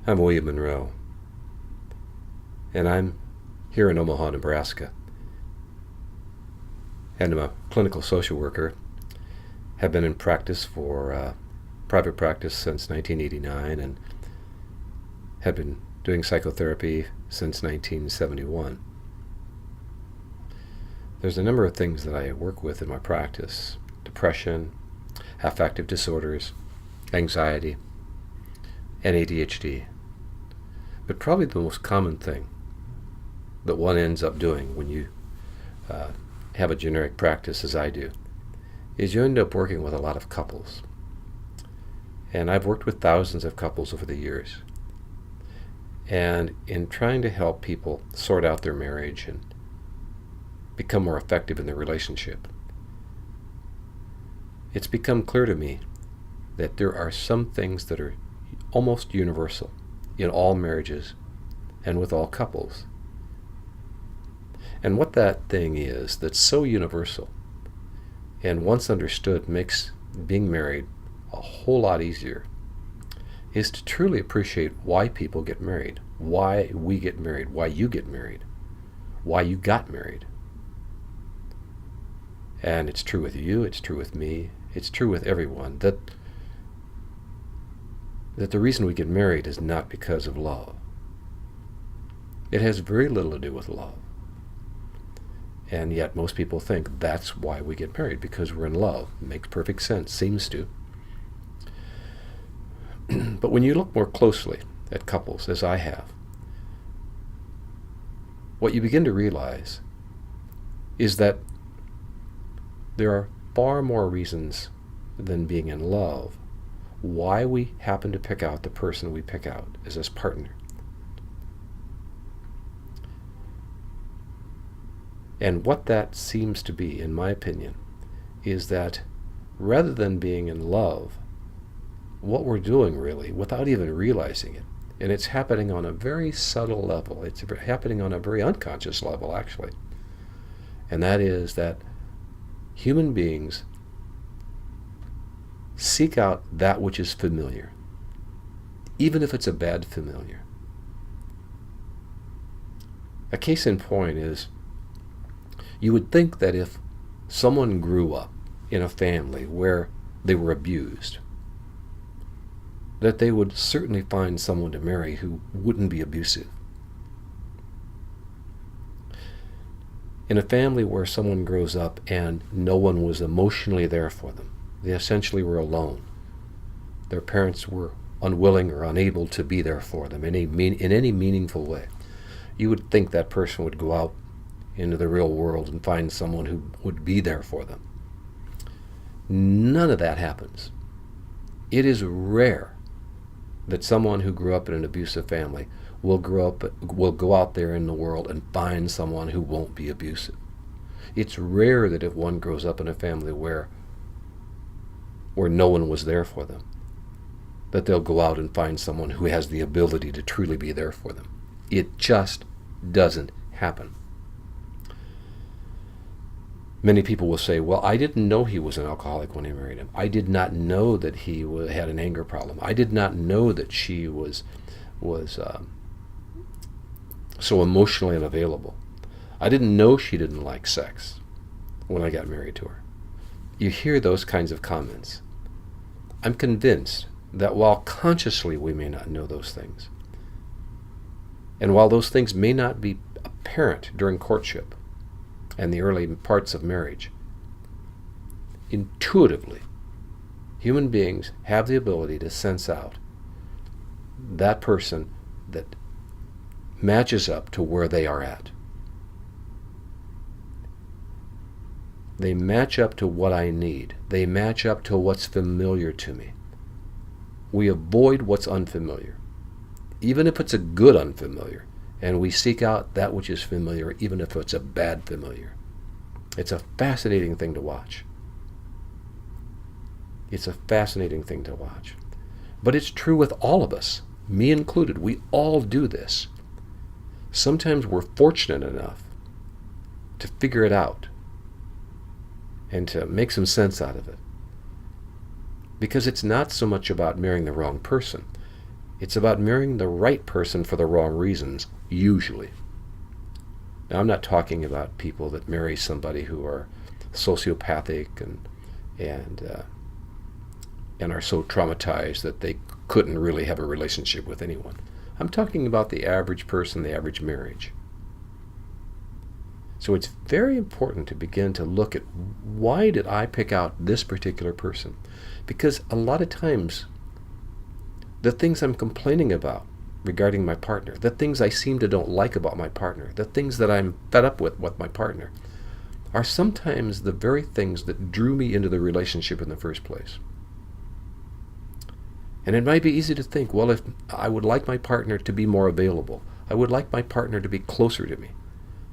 I'm William Munro, and I'm here in Omaha, Nebraska. And I'm a clinical social worker. Have been in practice for private practice since 1989 and have been doing psychotherapy since 1971. There's a number of things that I work with in my practice: depression, affective disorders, anxiety, and ADHD. But probably the most common thing that one ends up doing when you have a generic practice, as I do, is you end up working with a lot of couples. And I've worked with thousands of couples over the years. And in trying to help people sort out their marriage and become more effective in their relationship, it's become clear to me that there are some things that are almost universal in all marriages and with all couples. And what that thing is that's so universal and once understood makes being married a whole lot easier is to truly appreciate why people get married, why we get married, why you get married, why you got married. And it's true with you, it's true with me, it's true with everyone, that the reason we get married is not because of love. It has very little to do with love. And yet most people think that's why we get married, because we're in love. It makes perfect sense, seems to. But when you look more closely at couples, as I have, what you begin to realize is that there are far more reasons than being in love why we happen to pick out the person we pick out as his partner. And what that seems to be, in my opinion, is that rather than being in love, what we're doing really, without even realizing it, and it's happening on a very subtle level, it's happening on a very unconscious level actually, and that is that human beings seek out that which is familiar, even if it's a bad familiar. A case in point is, you would think that if someone grew up in a family where they were abused, that they would certainly find someone to marry who wouldn't be abusive. In a family where someone grows up and no one was emotionally there for them, they essentially were alone. Their parents were unwilling or unable to be there for them in any meaningful way. You would think that person would go out into the real world and find someone who would be there for them. None of that happens. It is rare that someone who grew up in an abusive family will go out there in the world and find someone who won't be abusive. It's rare that if one grows up in a family where no one was there for them, that they'll go out and find someone who has the ability to truly be there for them. It just doesn't happen. Many people will say, well, I didn't know he was an alcoholic when I married him. I did not know that he had an anger problem. I did not know that she was so emotionally unavailable. I didn't know she didn't like sex when I got married to her. You hear those kinds of comments. I'm convinced that while consciously we may not know those things, and while those things may not be apparent during courtship and the early parts of marriage, intuitively, human beings have the ability to sense out that person that matches up to where they are at. They match up to what I need. They match up to what's familiar to me. We avoid what's unfamiliar, even if it's a good unfamiliar, and we seek out that which is familiar, even if it's a bad familiar. It's a fascinating thing to watch. It's a fascinating thing to watch. But it's true with all of us, me included. We all do this. Sometimes we're fortunate enough to figure it out and to make some sense out of it. Because it's not so much about marrying the wrong person. It's about marrying the right person for the wrong reasons, usually. Now, I'm not talking about people that marry somebody who are sociopathic and are so traumatized that they couldn't really have a relationship with anyone. I'm talking about the average person, the average marriage. So it's very important to begin to look at, why did I pick out this particular person? Because a lot of times, the things I'm complaining about regarding my partner, the things I seem to don't like about my partner, the things that I'm fed up with my partner, are sometimes the very things that drew me into the relationship in the first place. And it might be easy to think, well, if I would like my partner to be more available, I would like my partner to be closer to me,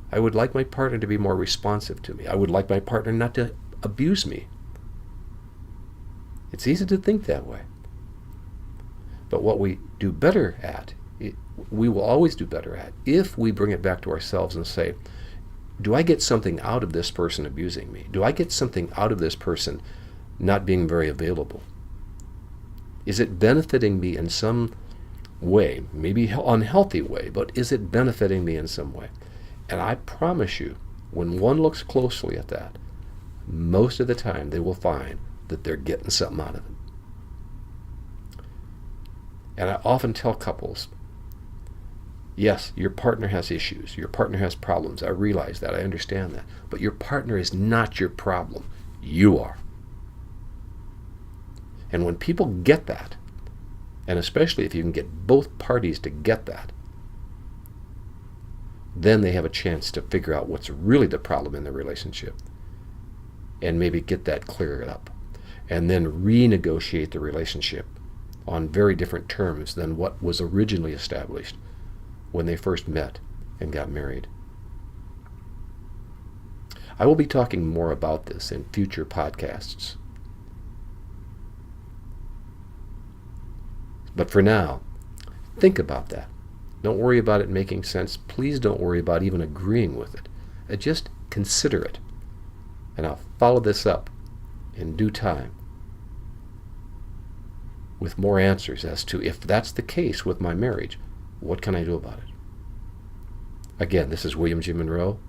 I would like my partner to be more responsive to me, I would like my partner not to abuse me. It's easy to think that way. But what we do better at, we will always do better at, if we bring it back to ourselves and say, do I get something out of this person abusing me? Do I get something out of this person not being very available? Is it benefiting me in some way, maybe unhealthy way, but is it benefiting me in some way? And I promise you, when one looks closely at that, most of the time they will find that they're getting something out of it. And I often tell couples, yes, your partner has issues, your partner has problems, I realize that, I understand that, but your partner is not your problem, you are. And when people get that, and especially if you can get both parties to get that, then they have a chance to figure out what's really the problem in the relationship and maybe get that cleared up, and then renegotiate the relationship on very different terms than what was originally established when they first met and got married. I will be talking more about this in future podcasts. But for now, think about that. Don't worry about it making sense. Please don't worry about even agreeing with it. Just consider it. And I'll follow this up in due time with more answers as to, if that's the case with my marriage, what can I do about it? Again, this is William G. Munro,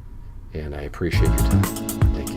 and I appreciate your time. Thank you.